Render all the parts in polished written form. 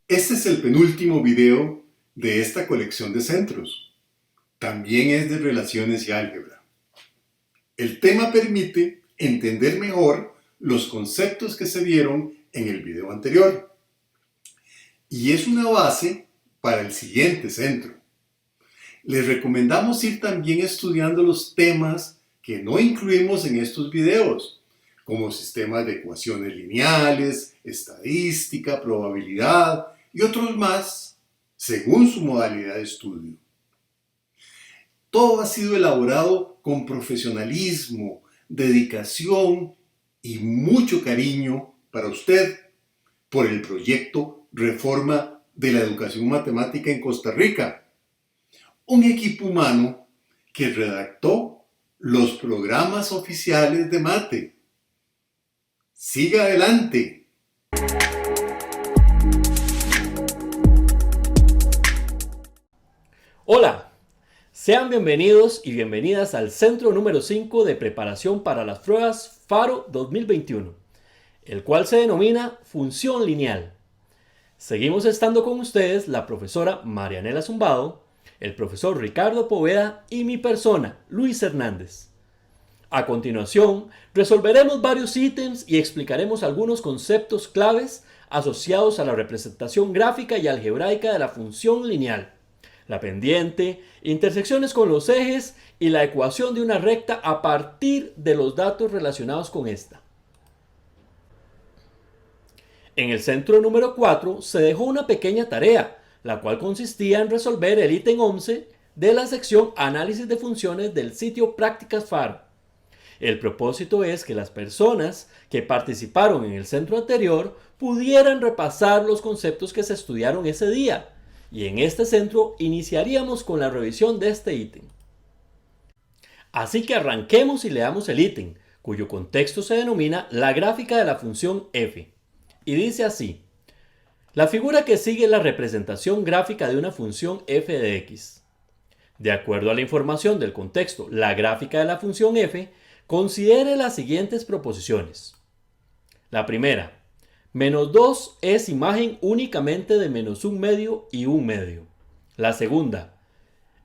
Este es el penúltimo video de esta colección de centros. También es de relaciones y álgebra. El tema permite entender mejor los conceptos que se vieron en el video anterior. Y es una base para el siguiente centro. Les recomendamos ir también estudiando los temas que no incluimos en estos videos, como sistemas de ecuaciones lineales, estadística, probabilidad y otros más, según su modalidad de estudio. Todo ha sido elaborado con profesionalismo, dedicación y mucho cariño para usted por el proyecto Reforma de la Educación Matemática en Costa Rica, un equipo humano que redactó los programas oficiales de mate. ¡Siga adelante! Hola, sean bienvenidos y bienvenidas al centro número 5 de preparación para las pruebas FARO 2021, el cual se denomina Función Lineal. Seguimos estando con ustedes la profesora Marianela Zumbado, el profesor Ricardo Poveda y mi persona, Luis Hernández. A continuación, resolveremos varios ítems y explicaremos algunos conceptos claves asociados a la representación gráfica y algebraica de la función lineal, la pendiente, intersecciones con los ejes y la ecuación de una recta a partir de los datos relacionados con esta. En el centro número 4 se dejó una pequeña tarea, la cual consistía en resolver el ítem 11 de la sección Análisis de funciones del sitio Prácticas FARO. El propósito es que las personas que participaron en el centro anterior pudieran repasar los conceptos que se estudiaron ese día, y en este centro iniciaríamos con la revisión de este ítem. Así que arranquemos y leamos el ítem, cuyo contexto se denomina la gráfica de la función f. Y dice así: la figura que sigue es la representación gráfica de una función f de x. De acuerdo a la información del contexto, la gráfica de la función f, considere las siguientes proposiciones. La primera: menos 2 es imagen únicamente de menos 1 medio y 1 medio. La segunda: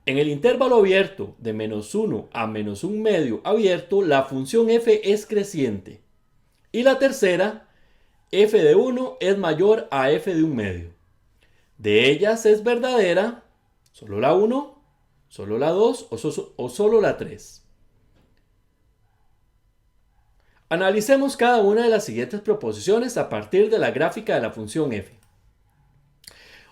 en el intervalo abierto de menos 1 a menos 1 medio abierto, la función f es creciente. Y la tercera: f de 1 es mayor a f de 1 medio. De ellas es verdadera solo la 1, solo la 2 o solo la 3. Analicemos cada una de las siguientes proposiciones a partir de la gráfica de la función f.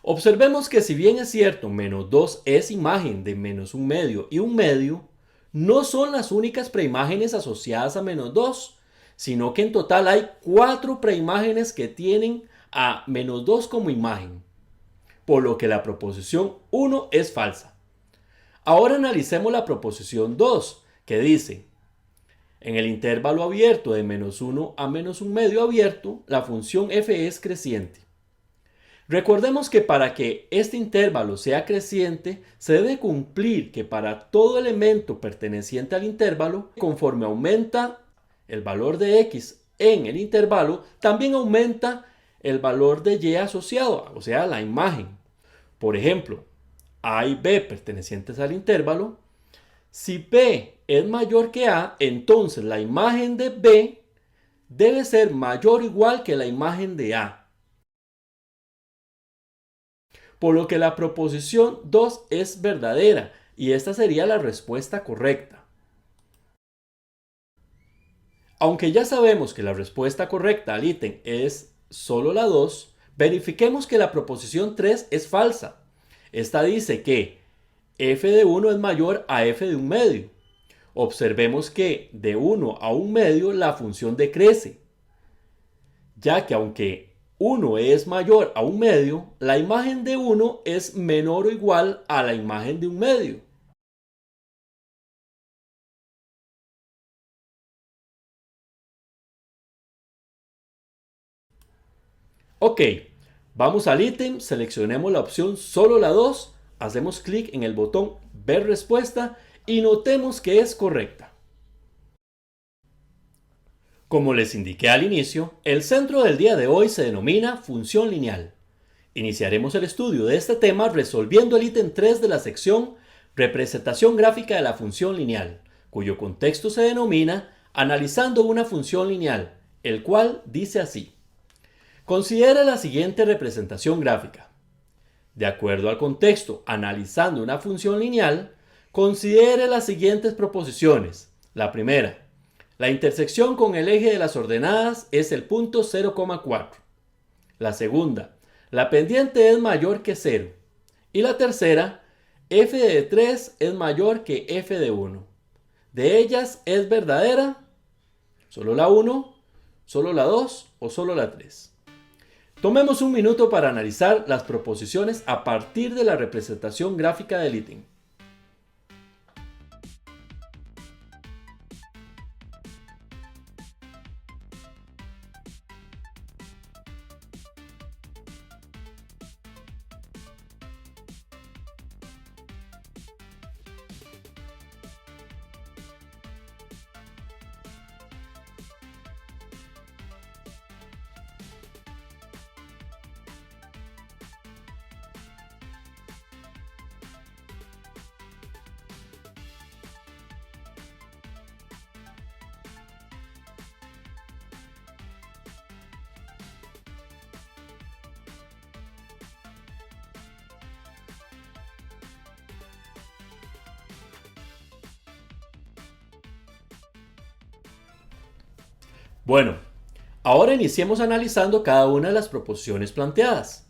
Observemos que si bien es cierto menos 2 es imagen de menos 1 medio y 1 medio, no son las únicas preimágenes asociadas a menos 2, sino que en total hay 4 preimágenes que tienen a menos 2 como imagen, por lo que la proposición 1 es falsa. Ahora analicemos la proposición 2, que dice: en el intervalo abierto de menos 1 a menos 1 medio abierto, la función f es creciente. Recordemos que para que este intervalo sea creciente, se debe cumplir que para todo elemento perteneciente al intervalo, conforme aumenta el valor de x en el intervalo, también aumenta el valor de y asociado, o sea, la imagen. Por ejemplo, a y b pertenecientes al intervalo. Si b es mayor que a, entonces la imagen de b debe ser mayor o igual que la imagen de a. Por lo que la proposición 2 es verdadera y esta sería la respuesta correcta. Aunque ya sabemos que la respuesta correcta al ítem es solo la 2, verifiquemos que la proposición 3 es falsa. Esta dice que f de 1 es mayor a f de 1 medio. Observemos que de 1 a 1 medio la función decrece, ya que aunque 1 es mayor a 1 medio, la imagen de 1 es menor o igual a la imagen de 1 medio. Ok, vamos al ítem, seleccionemos la opción solo la 2, hacemos clic en el botón ver respuesta y notemos que es correcta. Como les indiqué al inicio, el centro del día de hoy se denomina función lineal. Iniciaremos el estudio de este tema resolviendo el ítem 3 de la sección Representación gráfica de la función lineal, cuyo contexto se denomina Analizando una función lineal, el cual dice así. Considere la siguiente representación gráfica. De acuerdo al contexto analizando una función lineal, considere las siguientes proposiciones. La primera, la intersección con el eje de las ordenadas es el punto 0,4. La segunda, la pendiente es mayor que 0. Y la tercera, f de 3 es mayor que f de 1. ¿De ellas es verdadera? ¿Solo la 1? ¿Solo la 2? ¿O solo la 3? Tomemos un minuto para analizar las proposiciones a partir de la representación gráfica del ítem. Bueno, ahora iniciemos analizando cada una de las proposiciones planteadas.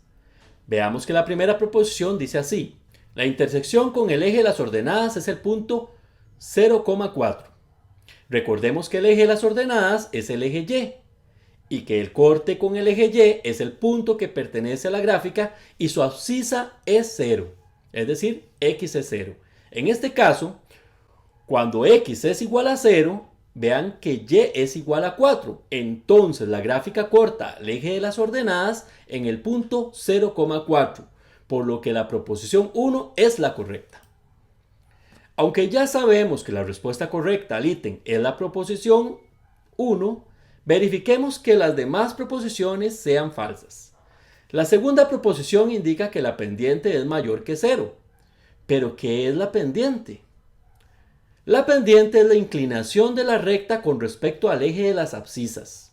Veamos que la primera proposición dice así. La intersección con el eje de las ordenadas es el punto 0,4. Recordemos que el eje de las ordenadas es el eje Y y que el corte con el eje Y es el punto que pertenece a la gráfica y su abscisa es 0, es decir, x es 0. En este caso, cuando x es igual a 0, vean que y es igual a 4. Entonces la gráfica corta el eje de las ordenadas en el punto 0,4, por lo que la proposición 1 es la correcta. Aunque ya sabemos que la respuesta correcta al ítem es la proposición 1, verifiquemos que las demás proposiciones sean falsas. La segunda proposición indica que la pendiente es mayor que 0. ¿Pero qué es la pendiente? La pendiente es la inclinación de la recta con respecto al eje de las abscisas.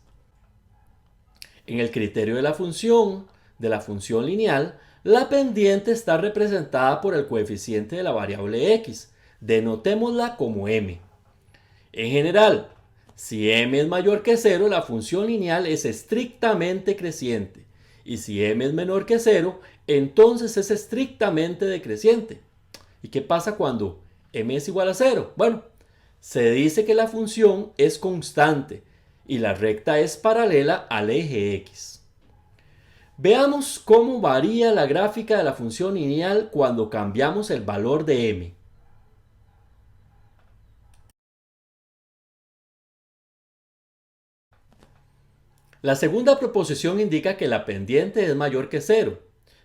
En el criterio de la función lineal, la pendiente está representada por el coeficiente de la variable x. Denotémosla como m. En general, si m es mayor que 0, la función lineal es estrictamente creciente. Y si m es menor que 0, entonces es estrictamente decreciente. ¿Y qué pasa cuando m es igual a 0? Bueno, se dice que la función es constante y la recta es paralela al eje x. Veamos cómo varía la gráfica de la función lineal cuando cambiamos el valor de m. La segunda proposición indica que la pendiente es mayor que 0.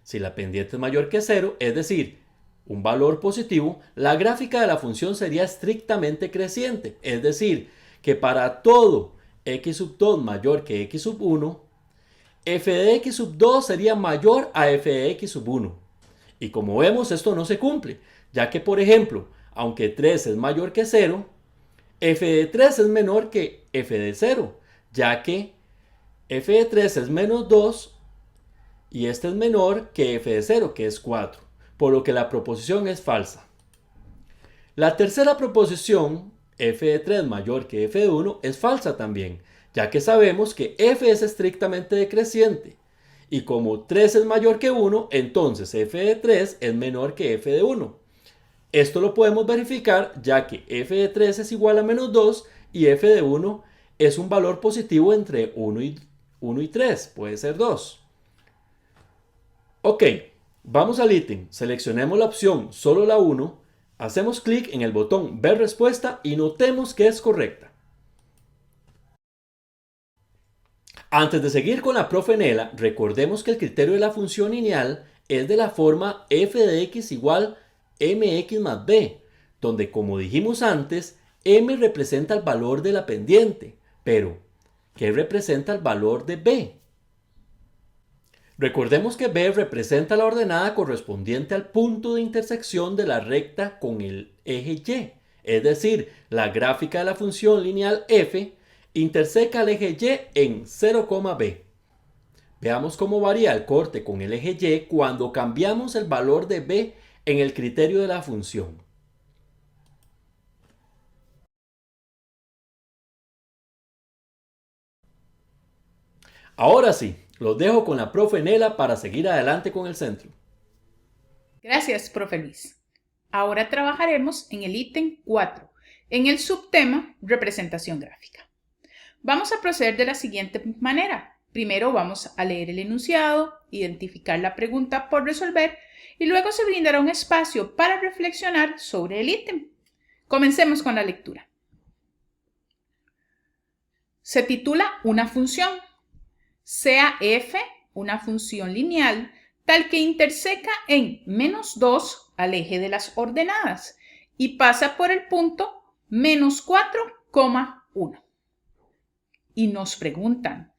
Si la pendiente es mayor que 0, es decir, un valor positivo, la gráfica de la función sería estrictamente creciente, es decir, que para todo x sub 2 mayor que x sub 1, f de x sub 2 sería mayor a f de x sub 1. Y como vemos, esto no se cumple, ya que, por ejemplo, aunque 3 es mayor que 0, f de 3 es menor que f de 0, ya que f de 3 es menos 2 y este es menor que f de 0, que es 4, por lo que la proposición es falsa. La tercera proposición, f de 3 mayor que f de 1, es falsa también, ya que sabemos que f es estrictamente decreciente. Y como 3 es mayor que 1, entonces f de 3 es menor que f de 1. Esto lo podemos verificar ya que f de 3 es igual a menos 2 y f de 1 es un valor positivo entre 1 y 3, puede ser 2. Ok, vamos al ítem, seleccionemos la opción solo la 1, hacemos clic en el botón ver respuesta y notemos que es correcta. Antes de seguir con la profe Nela, recordemos que el criterio de la función lineal es de la forma f de x igual mx más b, donde como dijimos antes, m representa el valor de la pendiente, pero que representa el valor de b. Recordemos que b representa la ordenada correspondiente al punto de intersección de la recta con el eje y, es decir, la gráfica de la función lineal f interseca el eje y en 0, b. Veamos cómo varía el corte con el eje y cuando cambiamos el valor de b en el criterio de la función. Ahora sí, los dejo con la profe Nela para seguir adelante con el centro. Gracias, profe Luis. Ahora trabajaremos en el ítem 4, en el subtema representación gráfica. Vamos a proceder de la siguiente manera. Primero vamos a leer el enunciado, identificar la pregunta por resolver y luego se brindará un espacio para reflexionar sobre el ítem. Comencemos con la lectura. Se titula una función. Sea f una función lineal tal que interseca en -2 al eje de las ordenadas y pasa por el punto -4,1. Y nos preguntan,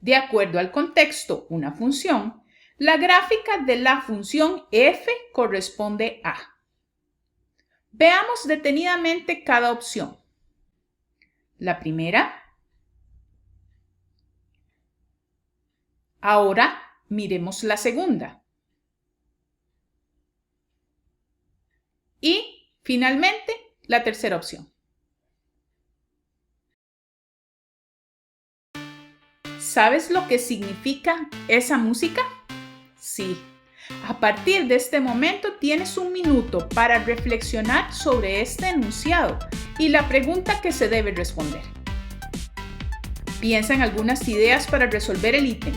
de acuerdo al contexto, una función, la gráfica de la función f corresponde a. Veamos detenidamente cada opción. La primera. Ahora miremos la segunda. Y, finalmente, la tercera opción. ¿Sabes lo que significa esa música? Sí. A partir de este momento tienes un minuto para reflexionar sobre este enunciado y la pregunta que se debe responder. Piensa en algunas ideas para resolver el ítem.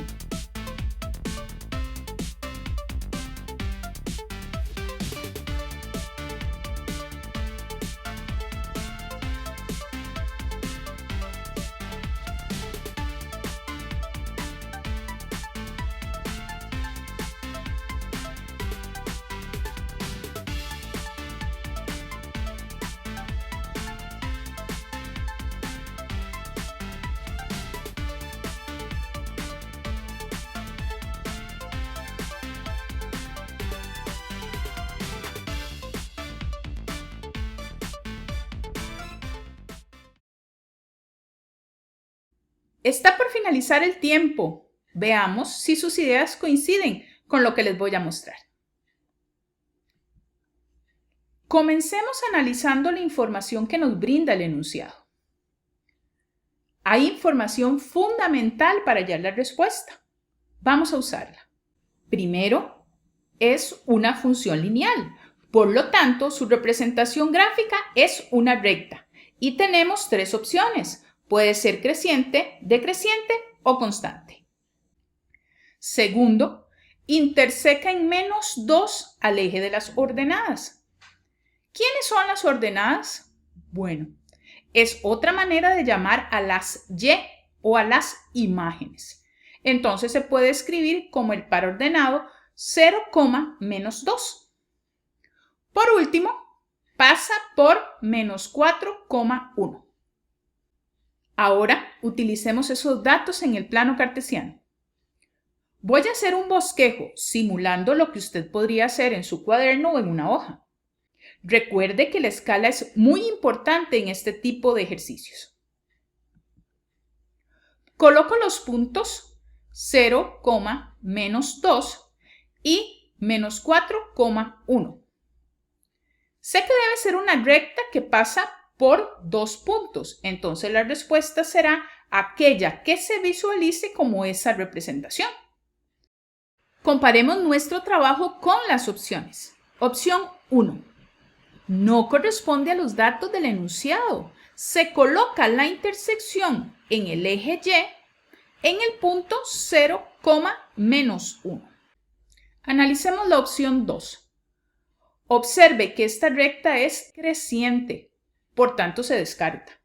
Está por finalizar el tiempo. Veamos si sus ideas coinciden con lo que les voy a mostrar. Comencemos analizando la información que nos brinda el enunciado. Hay información fundamental para hallar la respuesta. Vamos a usarla. Primero, es una función lineal. Por lo tanto, su representación gráfica es una recta. Y tenemos tres opciones. Puede ser creciente, decreciente o constante. Segundo, interseca en -2 al eje de las ordenadas. ¿Quiénes son las ordenadas? Bueno, es otra manera de llamar a las y o a las imágenes. Entonces se puede escribir como el par ordenado 0, -2. Por último, pasa por -4,1. Ahora utilicemos esos datos en el plano cartesiano. Voy a hacer un bosquejo simulando lo que usted podría hacer en su cuaderno o en una hoja. Recuerde que la escala es muy importante en este tipo de ejercicios. Coloco los puntos 0, -2 y -4,1. Sé que debe ser una recta que pasa por 2 puntos. Entonces la respuesta será aquella que se visualice como esa representación. Comparemos nuestro trabajo con las opciones. Opción 1. No corresponde a los datos del enunciado. Se coloca la intersección en el eje y en el punto 0, -1. Analicemos la opción 2. Observe que esta recta es creciente. Por tanto, se descarta.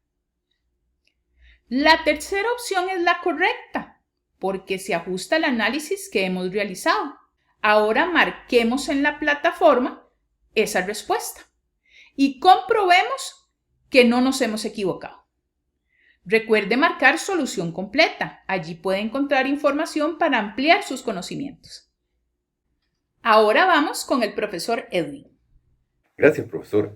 La tercera opción es la correcta, porque se ajusta al análisis que hemos realizado. Ahora marquemos en la plataforma esa respuesta y comprobemos que no nos hemos equivocado. Recuerde marcar solución completa. Allí puede encontrar información para ampliar sus conocimientos. Ahora vamos con el profesor Edwin. Gracias, profesora.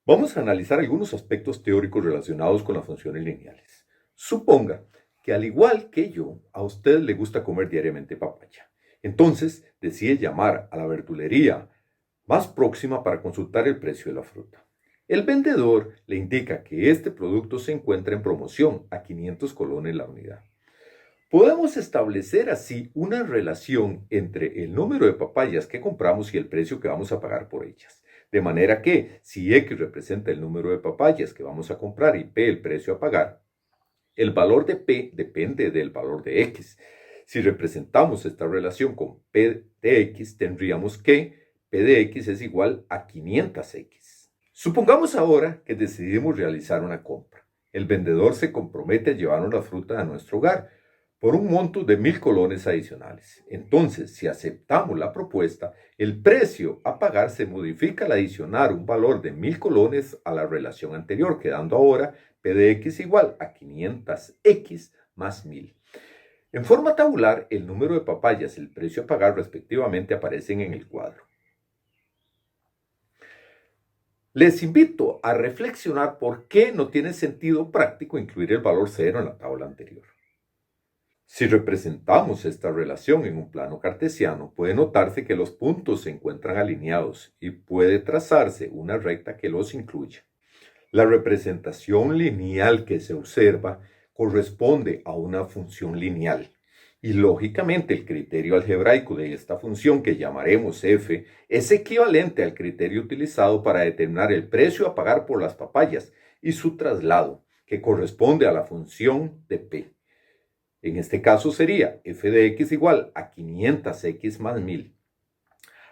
Vamos a analizar algunos aspectos teóricos relacionados con las funciones lineales. Suponga que al igual que yo, a usted le gusta comer diariamente papaya. Entonces, decide llamar a la verdulería más próxima para consultar el precio de la fruta. El vendedor le indica que este producto se encuentra en promoción a 500 colones la unidad. Podemos establecer así una relación entre el número de papayas que compramos y el precio que vamos a pagar por ellas. De manera que, si X representa el número de papayas que vamos a comprar y P el precio a pagar, el valor de P depende del valor de X. Si representamos esta relación con P de X, tendríamos que P de X es igual a 500X. Supongamos ahora que decidimos realizar una compra. El vendedor se compromete a llevarnos la fruta a nuestro hogar por un monto de 1000 colones adicionales. Entonces, si aceptamos la propuesta, el precio a pagar se modifica al adicionar un valor de 1000 colones a la relación anterior, quedando ahora P de X igual a 500X más 1000. En forma tabular, el número de papayas y el precio a pagar respectivamente aparecen en el cuadro. Les invito a reflexionar por qué no tiene sentido práctico incluir el valor 0 en la tabla anterior. Si representamos esta relación en un plano cartesiano, puede notarse que los puntos se encuentran alineados y puede trazarse una recta que los incluya. La representación lineal que se observa corresponde a una función lineal. Y lógicamente el criterio algebraico de esta función, que llamaremos f, es equivalente al criterio utilizado para determinar el precio a pagar por las papayas y su traslado, que corresponde a la función de p. En este caso sería f de x igual a 500x más 1000.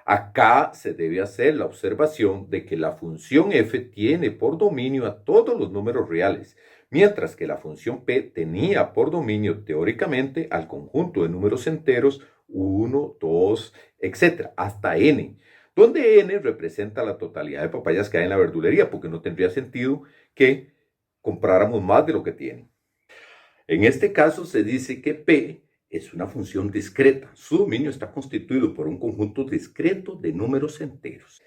Acá se debe hacer la observación de que la función f tiene por dominio a todos los números reales, mientras que la función p tenía por dominio teóricamente al conjunto de números enteros 1, 2, etc., hasta n, donde n representa la totalidad de papayas que hay en la verdulería, porque no tendría sentido que compráramos más de lo que tienen. En este caso se dice que p es una función discreta. Su dominio está constituido por un conjunto discreto de números enteros.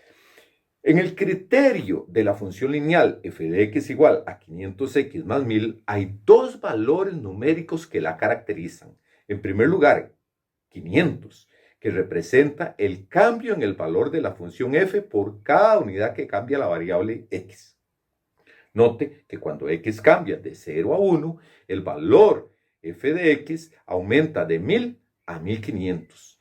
En el criterio de la función lineal f de x igual a 500x más 1000 hay dos valores numéricos que la caracterizan. En primer lugar, 500, que representa el cambio en el valor de la función f por cada unidad que cambia la variable x. Note que cuando x cambia de 0 a 1, el valor f de x aumenta de 1000 a 1500.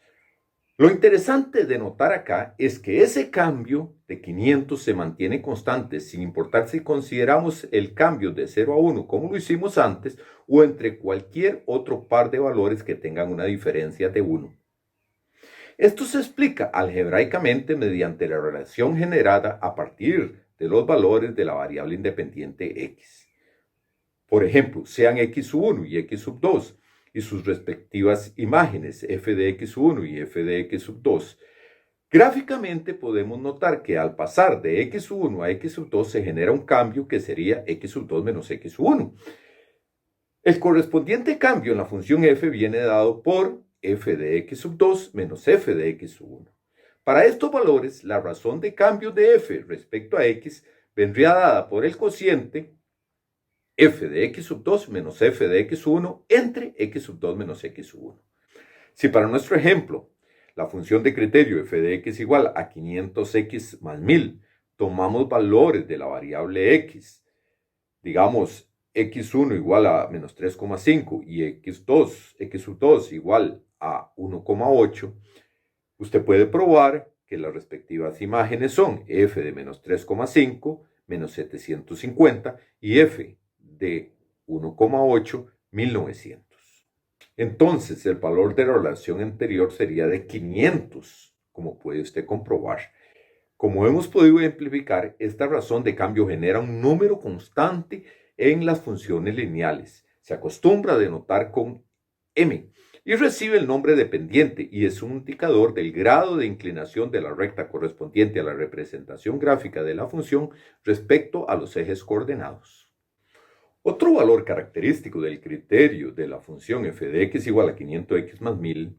Lo interesante de notar acá es que ese cambio de 500 se mantiene constante sin importar si consideramos el cambio de 0 a 1 como lo hicimos antes o entre cualquier otro par de valores que tengan una diferencia de 1. Esto se explica algebraicamente mediante la relación generada a partir de los valores de la variable independiente x. Por ejemplo, sean x1 y x2 y sus respectivas imágenes f de x1 y f de x2. Gráficamente podemos notar que al pasar de x1 a x2 se genera un cambio que sería x2 menos x1. El correspondiente cambio en la función f viene dado por f de x2 menos f de x1. Para estos valores, la razón de cambio de f respecto a x vendría dada por el cociente f de x2 menos f de x1 entre x2 menos x1. Si para nuestro ejemplo, la función de criterio f de x igual a 500x más 1000, tomamos valores de la variable x, digamos x1 igual a menos 3,5 y x2 igual a 1,8, usted puede probar que las respectivas imágenes son f de menos 3,5 menos 750 y f de 1,8, 1900. Entonces, el valor de la relación anterior sería de 500, como puede usted comprobar. Como hemos podido ejemplificar, esta razón de cambio genera un número constante en las funciones lineales. Se acostumbra a denotar con m y recibe el nombre dependiente y es un indicador del grado de inclinación de la recta correspondiente a la representación gráfica de la función respecto a los ejes coordenados. Otro valor característico del criterio de la función f de x igual a 500x más 1000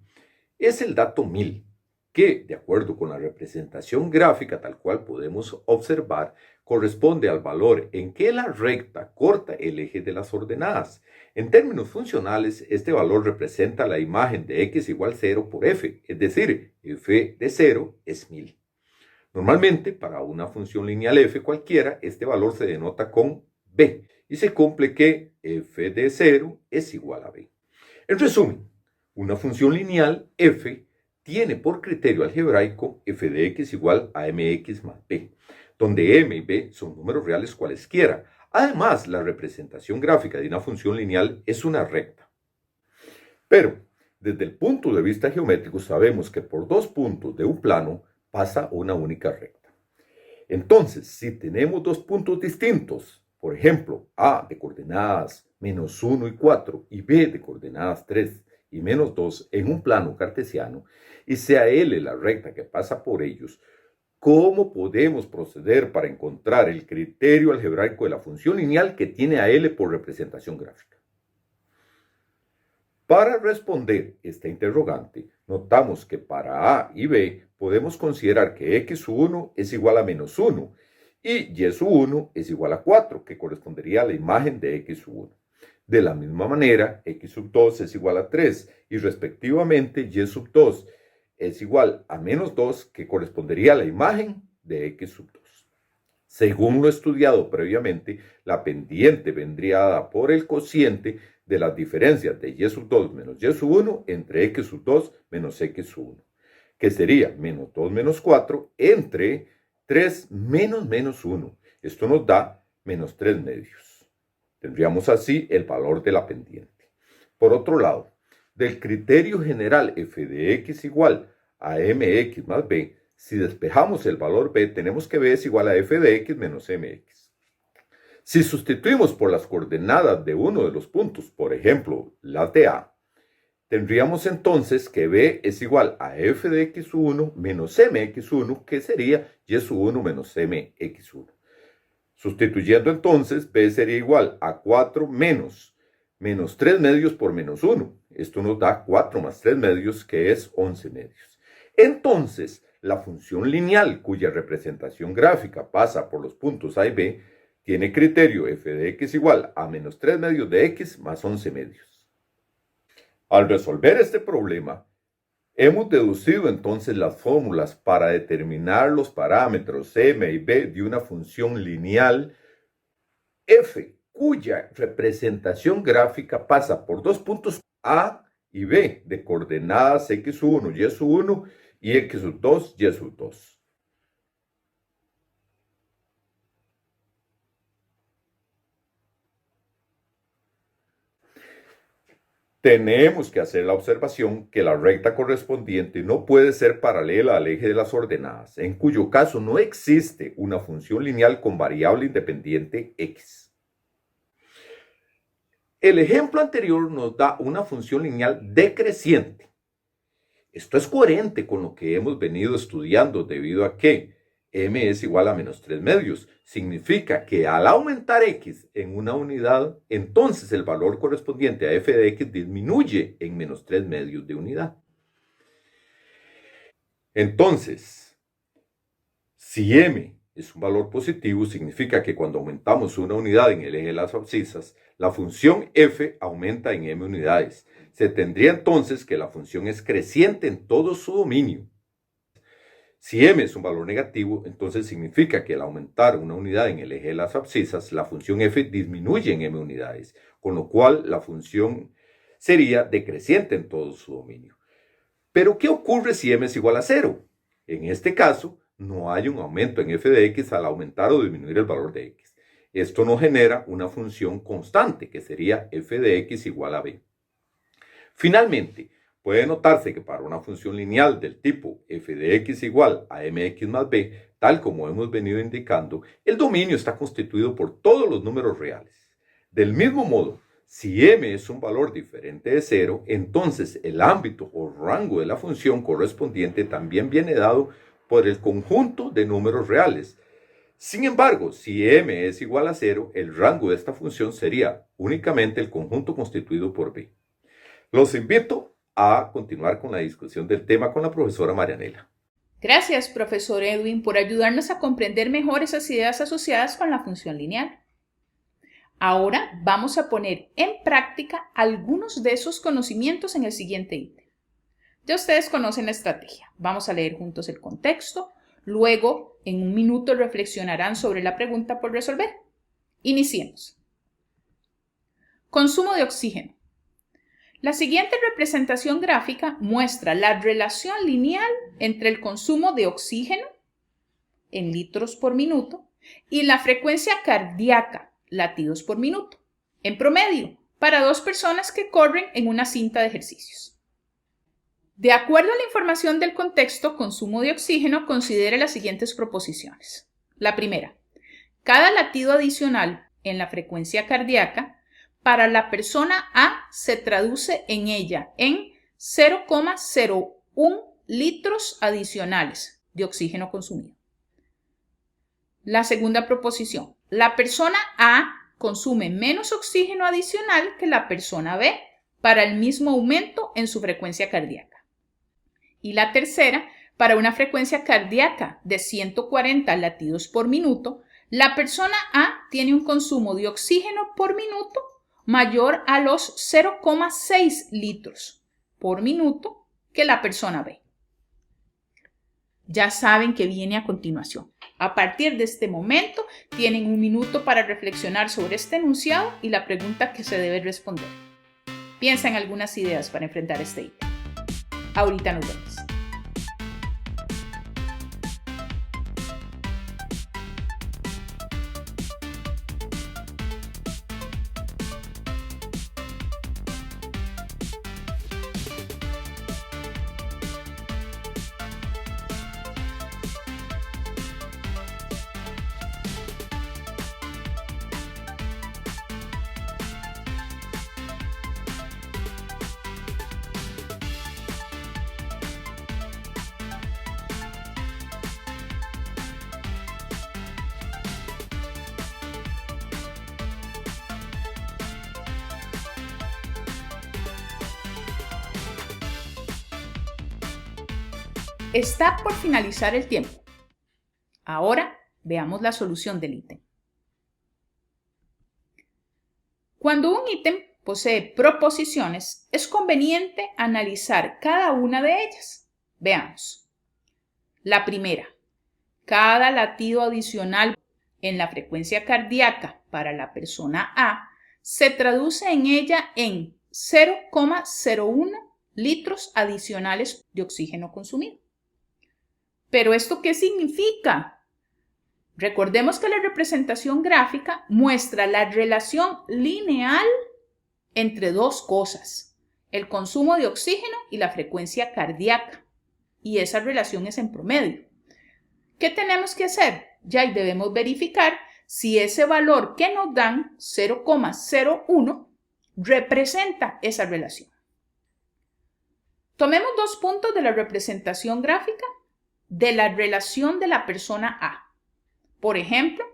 es el dato 1000, que, de acuerdo con la representación gráfica tal cual podemos observar, corresponde al valor en que la recta corta el eje de las ordenadas. En términos funcionales, este valor representa la imagen de x igual 0 por f, es decir, f de 0 es 1000. Normalmente, para una función lineal f cualquiera, este valor se denota con b, y se cumple que f de 0 es igual a b. En resumen, una función lineal f tiene por criterio algebraico f de x igual a mx más b, donde m y b son números reales cualesquiera. Además, la representación gráfica de una función lineal es una recta. Pero, desde el punto de vista geométrico, sabemos que por dos puntos de un plano pasa una única recta. Entonces, si tenemos dos puntos distintos, por ejemplo, A de coordenadas menos 1 y 4 y B de coordenadas 3 y menos 2 en un plano cartesiano, y sea L la recta que pasa por ellos, ¿cómo podemos proceder para encontrar el criterio algebraico de la función lineal que tiene a L por representación gráfica? Para responder esta interrogante, notamos que para A y B podemos considerar que x sub 1 es igual a menos 1 y y sub 1 es igual a 4, que correspondería a la imagen de x sub 1. De la misma manera, x sub 2 es igual a 3 y respectivamente y sub 2 es igual a menos 2, que correspondería a la imagen de x sub 2. Según lo estudiado previamente, la pendiente vendría dada por el cociente de las diferencias de y sub 2 menos y sub 1 entre x sub 2 menos x sub 1, que sería menos 2 menos 4 entre 3 menos menos 1. Esto nos da menos 3 medios. Tendríamos así el valor de la pendiente. Por otro lado, del criterio general f de x igual a mx más b, si despejamos el valor b, tenemos que b es igual a f de x menos mx. Si sustituimos por las coordenadas de uno de los puntos, por ejemplo, las de A, tendríamos entonces que b es igual a f de x1 menos mx1, que sería y sub 1 menos mx1. Sustituyendo entonces, b sería igual a 4 menos 3 medios por menos 1. Esto nos da 4 más 3 medios, que es 11 medios. Entonces, la función lineal cuya representación gráfica pasa por los puntos A y B tiene criterio f de x igual a menos 3 medios de x más 11 medios. Al resolver este problema, hemos deducido entonces las fórmulas para determinar los parámetros m y b de una función lineal f, cuya representación gráfica pasa por dos puntos A y B de coordenadas x1, y sub 1 y x sub 2, y sub 2. Tenemos que hacer la observación que la recta correspondiente no puede ser paralela al eje de las ordenadas, en cuyo caso no existe una función lineal con variable independiente x. El ejemplo anterior nos da una función lineal decreciente. Esto es coherente con lo que hemos venido estudiando debido a que m es igual a menos 3 medios. Significa que al aumentar x en una unidad, entonces el valor correspondiente a f de x disminuye en menos 3 medios de unidad. Entonces, si m es un valor positivo, significa que cuando aumentamos una unidad en el eje de las abscisas, la función f aumenta en m unidades. Se tendría entonces que la función es creciente en todo su dominio. Si m es un valor negativo, entonces significa que al aumentar una unidad en el eje de las abscisas, la función f disminuye en m unidades, con lo cual la función sería decreciente en todo su dominio. Pero, ¿qué ocurre si m es igual a 0? En este caso, no hay un aumento en f de x al aumentar o disminuir el valor de x. Esto nos genera una función constante, que sería f de x igual a b. Finalmente, puede notarse que para una función lineal del tipo f de x igual a mx más b, tal como hemos venido indicando, el dominio está constituido por todos los números reales. Del mismo modo, si m es un valor diferente de 0, entonces el ámbito o rango de la función correspondiente también viene dado por el conjunto de números reales. Sin embargo, si m es igual a 0, el rango de esta función sería únicamente el conjunto constituido por B. Los invito a continuar con la discusión del tema con la profesora Marianela. Gracias, profesor Edwin, por ayudarnos a comprender mejor esas ideas asociadas con la función lineal. Ahora vamos a poner en práctica algunos de esos conocimientos en el siguiente ítem. Ya ustedes conocen la estrategia. Vamos a leer juntos el contexto. Luego, en un minuto reflexionarán sobre la pregunta por resolver. Iniciemos. Consumo de oxígeno. La siguiente representación gráfica muestra la relación lineal entre el consumo de oxígeno en litros por minuto y la frecuencia cardíaca, latidos por minuto, en promedio, para dos personas que corren en una cinta de ejercicios. De acuerdo a la información del contexto, consumo de oxígeno, considere las siguientes proposiciones. La primera, cada latido adicional en la frecuencia cardíaca para la persona A se traduce en ella en 0,01 litros adicionales de oxígeno consumido. La segunda proposición, la persona A consume menos oxígeno adicional que la persona B para el mismo aumento en su frecuencia cardíaca. Y la tercera, para una frecuencia cardíaca de 140 latidos por minuto, la persona A tiene un consumo de oxígeno por minuto mayor a los 0,6 litros por minuto que la persona B. Ya saben que viene a continuación. A partir de este momento, tienen un minuto para reflexionar sobre este enunciado y la pregunta que se debe responder. Piensa en algunas ideas para enfrentar este ítem. Ahorita nos vemos. Está por finalizar el tiempo. Ahora veamos la solución del ítem. Cuando un ítem posee proposiciones, es conveniente analizar cada una de ellas. Veamos. La primera, cada latido adicional en la frecuencia cardíaca para la persona A se traduce en ella en 0,01 litros adicionales de oxígeno consumido. ¿Pero esto qué significa? Recordemos que la representación gráfica muestra la relación lineal entre dos cosas, el consumo de oxígeno y la frecuencia cardíaca, y esa relación es en promedio. ¿Qué tenemos que hacer? Ya debemos verificar si ese valor que nos dan, 0,01, representa esa relación. Tomemos dos puntos de la representación gráfica de la relación de la persona A. Por ejemplo,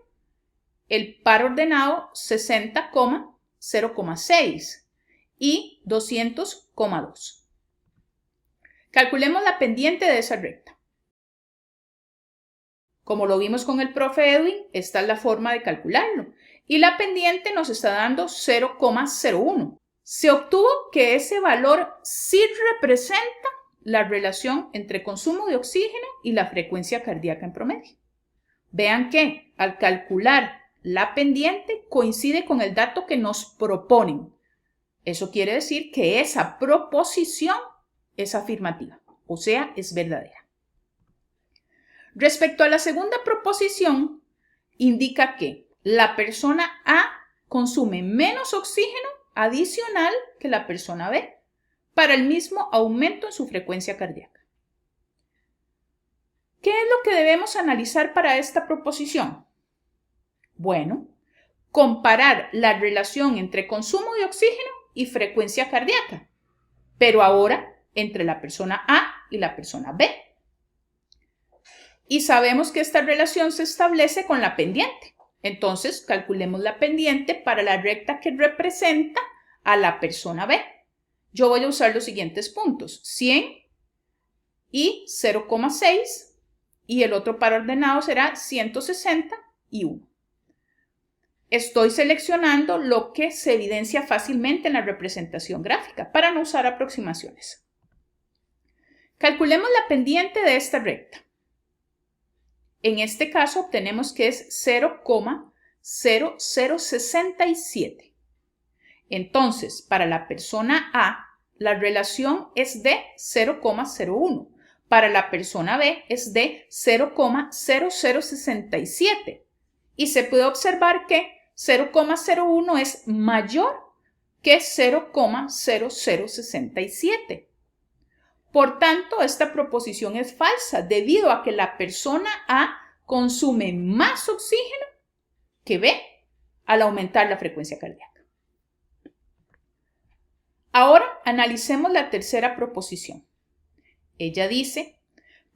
el par ordenado 60,0,6 y 200,2. Calculemos la pendiente de esa recta. Como lo vimos con el profe Edwin, esta es la forma de calcularlo. Y la pendiente nos está dando 0,01. Se obtuvo que ese valor sí representa la relación entre consumo de oxígeno y la frecuencia cardíaca en promedio. Vean que al calcular la pendiente coincide con el dato que nos proponen. Eso quiere decir que esa proposición es afirmativa, o sea, es verdadera. Respecto a la segunda proposición, indica que la persona A consume menos oxígeno adicional que la persona B para el mismo aumento en su frecuencia cardíaca. ¿Qué es lo que debemos analizar para esta proposición? Bueno, comparar la relación entre consumo de oxígeno y frecuencia cardíaca, pero ahora entre la persona A y la persona B. Y sabemos que esta relación se establece con la pendiente. Entonces, calculemos la pendiente para la recta que representa a la persona B. Yo voy a usar los siguientes puntos: 100 y 0,6, y el otro par ordenado será 160 y 1. Estoy seleccionando lo que se evidencia fácilmente en la representación gráfica para no usar aproximaciones. Calculemos la pendiente de esta recta. En este caso obtenemos que es 0,0067. Entonces, para la persona A, la relación es de 0,01. Para la persona B es de 0,0067. Y se puede observar que 0,01 es mayor que 0,0067. Por tanto, esta proposición es falsa debido a que la persona A consume más oxígeno que B al aumentar la frecuencia cardíaca. Ahora analicemos la tercera proposición. Ella dice,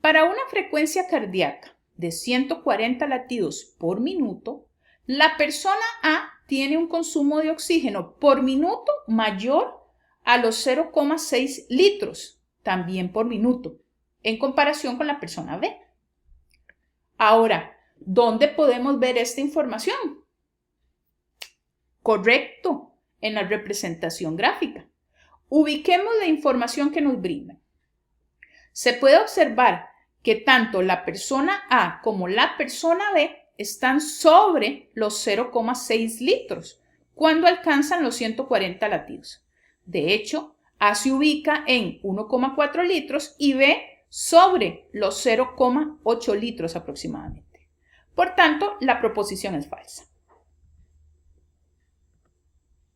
para una frecuencia cardíaca de 140 latidos por minuto, la persona A tiene un consumo de oxígeno por minuto mayor a los 0,6 litros, también por minuto, en comparación con la persona B. Ahora, ¿dónde podemos ver esta información? Correcto, en la representación gráfica. Ubiquemos la información que nos brindan. Se puede observar que tanto la persona A como la persona B están sobre los 0,6 litros cuando alcanzan los 140 latidos. De hecho, A se ubica en 1,4 litros y B sobre los 0,8 litros aproximadamente. Por tanto, la proposición es falsa.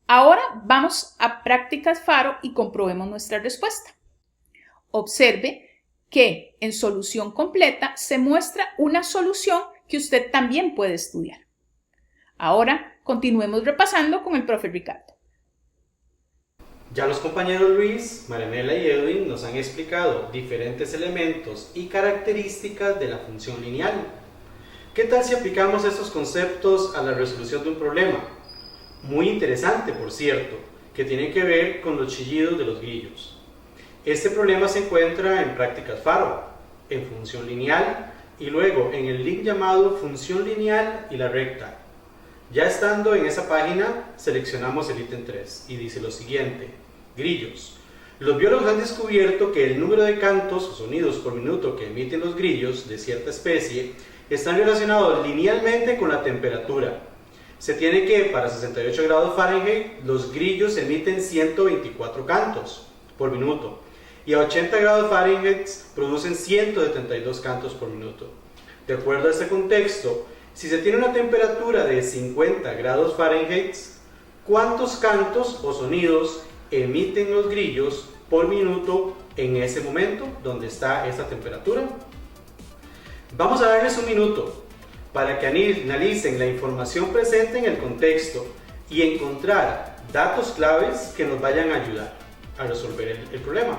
Ahora vamos a prácticas Faro y comprobemos nuestra respuesta. Observe que en solución completa se muestra una solución que usted también puede estudiar. Ahora continuemos repasando con el profe Ricardo. Ya los compañeros Luis, Marianela y Edwin nos han explicado diferentes elementos y características de la función lineal. ¿Qué tal si aplicamos estos conceptos a la resolución de un problema? Muy interesante, por cierto, que tiene que ver con los chillidos de los grillos. Este problema se encuentra en prácticas Faro, en función lineal y luego en el link llamado función lineal y la recta. Ya estando en esa página, seleccionamos el ítem 3 y dice lo siguiente: grillos. Los biólogos han descubierto que el número de cantos o sonidos por minuto que emiten los grillos de cierta especie están relacionados linealmente con la temperatura. Se tiene que para 68 grados Fahrenheit los grillos emiten 124 cantos por minuto y a 80 grados Fahrenheit producen 172 cantos por minuto. De acuerdo a este contexto, si se tiene una temperatura de 50 grados Fahrenheit, ¿cuántos cantos o sonidos emiten los grillos por minuto en ese momento donde está esta temperatura? Vamos a darles un minuto para que analicen la información presente en el contexto y encontrar datos claves que nos vayan a ayudar a resolver el problema.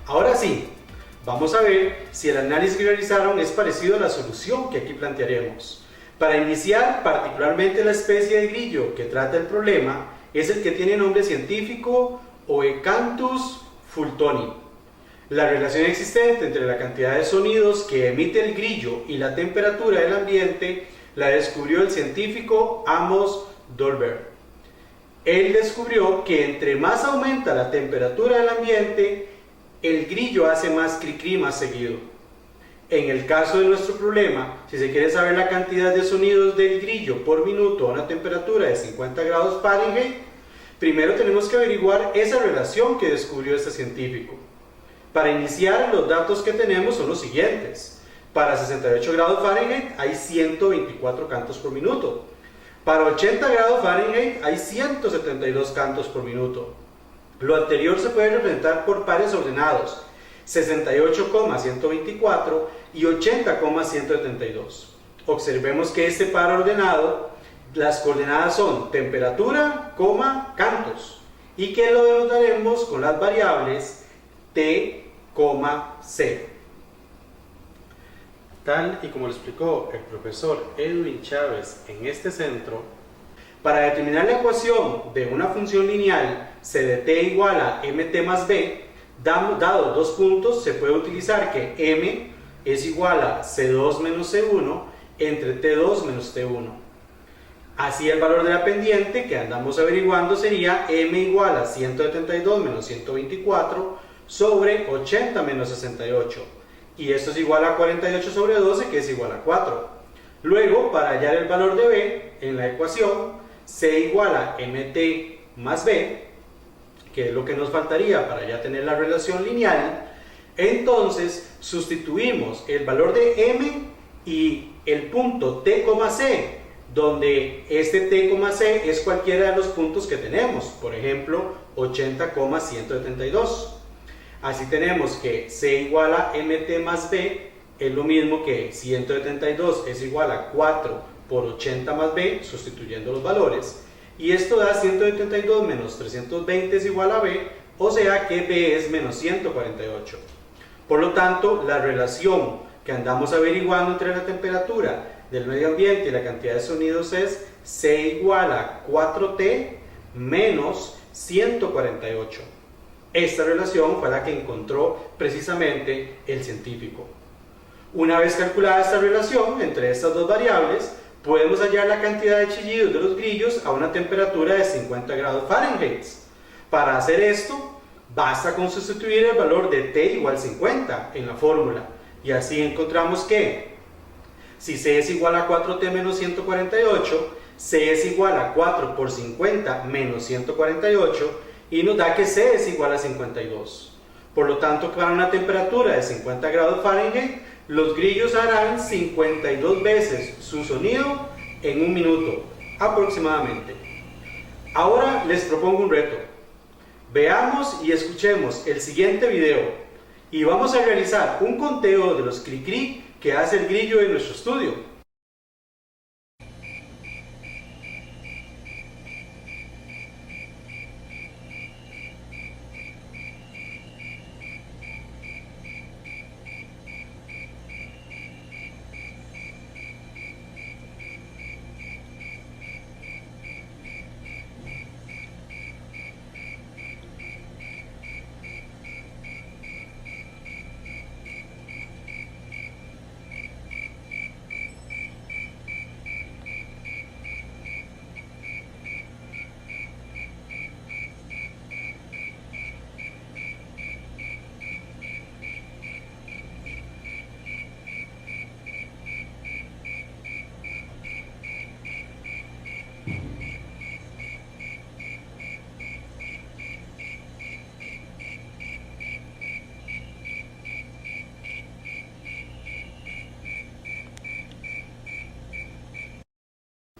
Ahora sí, vamos a ver si el análisis que realizaron es parecido a la solución que aquí plantearemos. Para iniciar, particularmente la especie de grillo que trata el problema es el que tiene nombre científico Oecanthus fultoni. La relación existente entre la cantidad de sonidos que emite el grillo y la temperatura del ambiente la descubrió el científico Amos Dolbear. él descubrió que entre más aumenta la temperatura del ambiente, el grillo hace más cri-cri más seguido. En el caso de nuestro problema, si se quiere saber la cantidad de sonidos del grillo por minuto a una temperatura de 50 grados Fahrenheit, primero tenemos que averiguar esa relación que descubrió este científico. Para iniciar, los datos que tenemos son los siguientes. Para 68 grados Fahrenheit hay 124 cantos por minuto. Para 80 grados Fahrenheit hay 172 cantos por minuto. Lo anterior se puede representar por pares ordenados, 68,124 y 80,172. Observemos que este par ordenado, las coordenadas son temperatura, cantos, y que lo denotaremos con las variables T, C. Tal y como lo explicó el profesor Edwin Chávez en este centro, para determinar la ecuación de una función lineal C de t igual a mt más b, dados dos puntos, se puede utilizar que m es igual a c2 menos c1 entre t2 menos t1. Así el valor de la pendiente que andamos averiguando sería m igual a 172 menos 124 sobre 80 menos 68. Y esto es igual a 48 sobre 12, que es igual a 4. Luego, para hallar el valor de b en la ecuación, c igual a mt más b, que es lo que nos faltaría para ya tener la relación lineal, entonces sustituimos el valor de m y el punto t, c, donde este t, c es cualquiera de los puntos que tenemos, por ejemplo 80,172. Así tenemos que c igual a mt más b es lo mismo que 172 es igual a 4 por 80 más b, sustituyendo los valores, y esto da 172 menos 320 es igual a b, o sea que b es menos 148. Por lo tanto, la relación que andamos averiguando entre la temperatura del medio ambiente y la cantidad de sonidos es c igual a 4t menos 148. Esta relación fue la que encontró precisamente el científico. Una vez calculada esta relación entre estas dos variables, podemos hallar la cantidad de chillidos de los grillos a una temperatura de 50 grados Fahrenheit. Para hacer esto, basta con sustituir el valor de t igual 50 en la fórmula, y así encontramos que si c es igual a 4t menos 148, c es igual a 4 por 50 menos 148, y nos da que c es igual a 52. Por lo tanto, para una temperatura de 50 grados Fahrenheit, los grillos harán 52 veces su sonido en un minuto, aproximadamente. Ahora les propongo un reto. Veamos y escuchemos el siguiente video y vamos a realizar un conteo de los cri-cri que hace el grillo en nuestro estudio.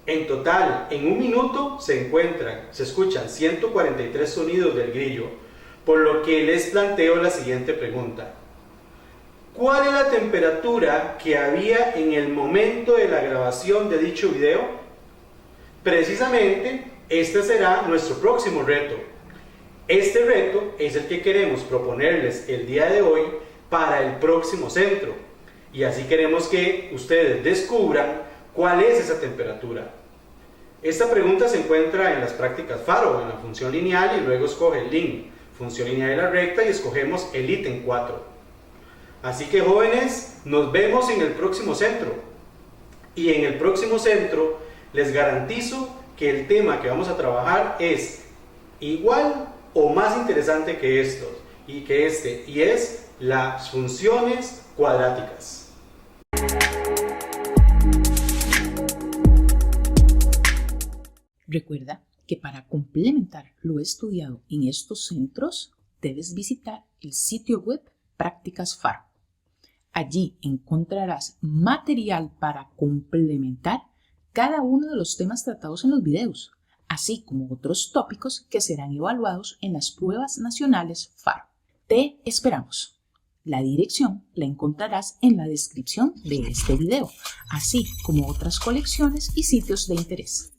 En total, en un minuto se escuchan 143 sonidos del grillo, por lo que les planteo la siguiente pregunta. ¿Cuál es la temperatura que había en el momento de la grabación de dicho video? Precisamente, este será nuestro próximo reto. Este reto es el que queremos proponerles el día de hoy para el próximo centro, y así queremos que ustedes descubran cuál es esa temperatura. Esta pregunta se encuentra en las prácticas FARO, en la función lineal, y luego escoge el link, función lineal y la recta, y escogemos el ítem 4. Así que jóvenes, nos vemos en el próximo centro. Y en el próximo centro les garantizo que el tema que vamos a trabajar es igual o más interesante que estos, y es las funciones cuadráticas. Recuerda que para complementar lo estudiado en estos centros, debes visitar el sitio web Prácticas FAR. Allí encontrarás material para complementar cada uno de los temas tratados en los videos, así como otros tópicos que serán evaluados en las pruebas nacionales FAR. Te esperamos. La dirección la encontrarás en la descripción de este video, así como otras colecciones y sitios de interés.